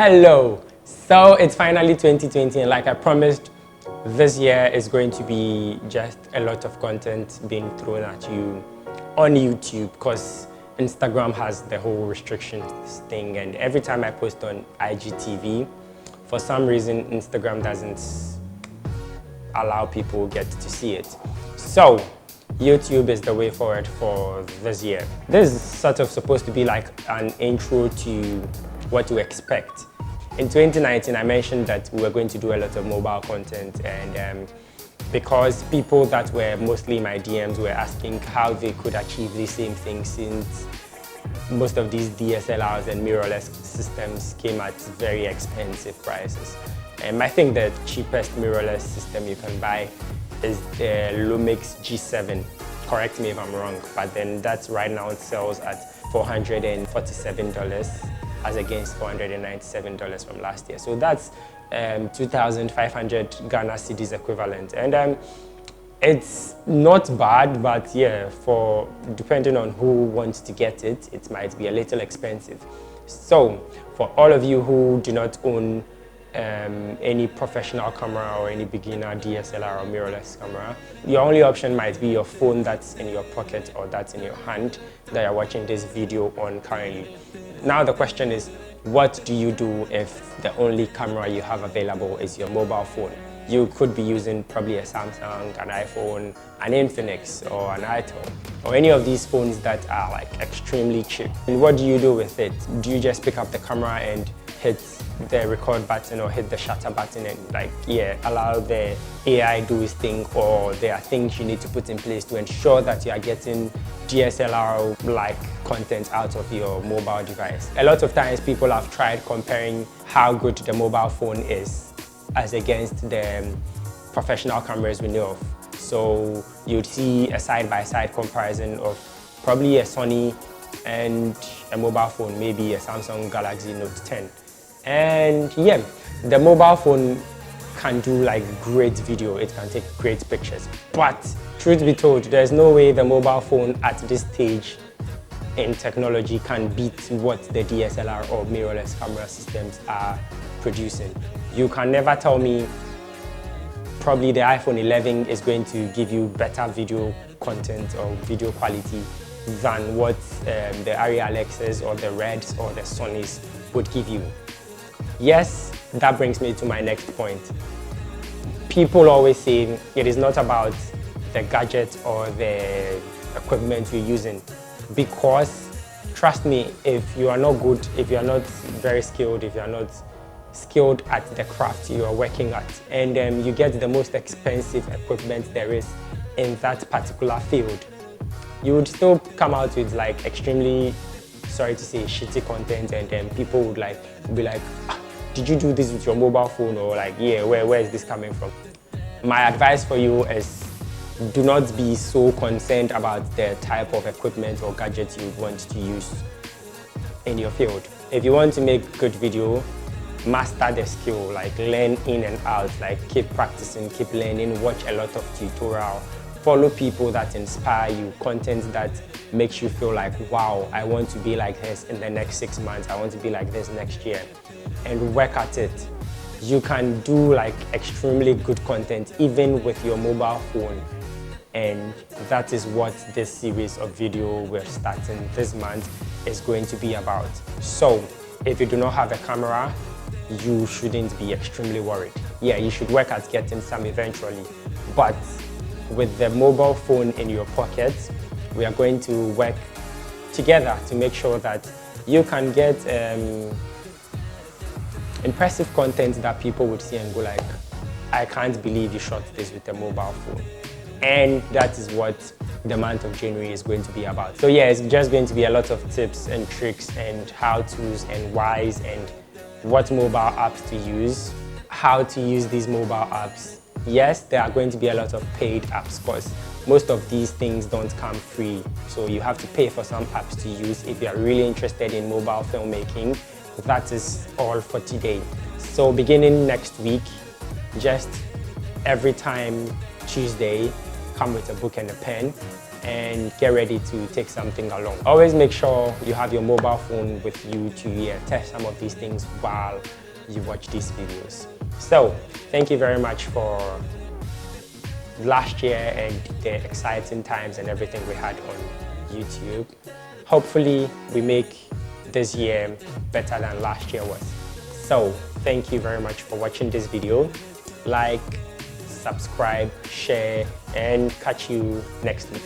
Hello! So it's finally 2020, and like I promised, this year is going to be just a lot of content being thrown at you on YouTube, because Instagram has the whole restrictions thing, and every time I post on IGTV, for some reason Instagram doesn't allow people get to see it. So YouTube is the way forward for this year. This is sort of supposed to be like an intro to what to expect. In 2019, I mentioned that we were going to do a lot of mobile content, and because people that were mostly in my DMs were asking how they could achieve the same thing, since most of these DSLRs and mirrorless systems came at very expensive prices. I think the cheapest mirrorless system you can buy is the Lumix G7. Correct me if I'm wrong, but then that's right now it sells at $447 as against $497 from last year. So that's 2,500 Ghana cedis equivalent. And it's not bad, but yeah, for depending on who wants to get it, it might be a little expensive. So for all of you who do not own any professional camera or any beginner DSLR or mirrorless camera, your only option might be your phone that's in your pocket or that's in your hand that you're watching this video on currently. Now the question is, what do you do if the only camera you have available is your mobile phone? You could be using probably a Samsung, an iPhone, an Infinix, or an itel, or any of these phones that are like extremely cheap. And what do you do with it? Do you just pick up the camera and hit the record button or hit the shutter button and allow the AI do its thing, or there are things you need to put in place to ensure that you are getting DSLR-like content out of your mobile device? A lot of times people have tried comparing how good the mobile phone is as against the professional cameras we know of. So you'd see a side-by-side comparison of probably a Sony and a mobile phone, maybe a Samsung Galaxy Note 10. And yeah, the mobile phone can do like great video, it can take great pictures. But truth be told, there's no way the mobile phone at this stage in technology can beat what the DSLR or mirrorless camera systems are producing. You can never tell me probably the iPhone 11 is going to give you better video content or video quality than what the Arri Alexas or the Reds or the Sonys would give you. Yes, that brings me to my next point. People always say it is not about the gadget or the equipment you're using, because trust me, if you are not good, if you are not very skilled, if you are not skilled at the craft you are working at, and you get the most expensive equipment there is in that particular field, you would still come out with like extremely, sorry to say, shitty content, and then people would be like, did you do this with your mobile phone? Or like, yeah, where is this coming from? My advice for you is, do not be so concerned about the type of equipment or gadget you want to use in your field. If you want to make good video, master the skill, like learn in and out, like keep practicing, keep learning, watch a lot of tutorial, follow people that inspire you, content that makes you feel like, wow, I want to be like this in the next 6 months, I want to be like this next year, and work at it. You can do like extremely good content even with your mobile phone, and that is what this series of video we're starting this month is going to be about. So if you do not have a camera, you shouldn't be extremely worried. Yeah, you should work at getting some eventually, but with the mobile phone in your pocket, we are going to work together to make sure that you can get impressive content that people would see and go like, I can't believe you shot this with a mobile phone. And that is what the month of January is going to be about. So yeah, it's just going to be a lot of tips and tricks and how-tos and whys and what mobile apps to use, how to use these mobile apps. Yes, there are going to be a lot of paid apps, because most of these things don't come free. So you have to pay for some apps to use if you are really interested in mobile filmmaking. That is all for today. So beginning next week, just every time Tuesday, come with a book and a pen and get ready to take something along. Always make sure you have your mobile phone with you to test some of these things while you watch these videos. So thank you very much for last year and the exciting times and everything we had on YouTube. Hopefully we make this year better than last year was. So thank you very much for watching this video. Like, subscribe, share, and catch you next week.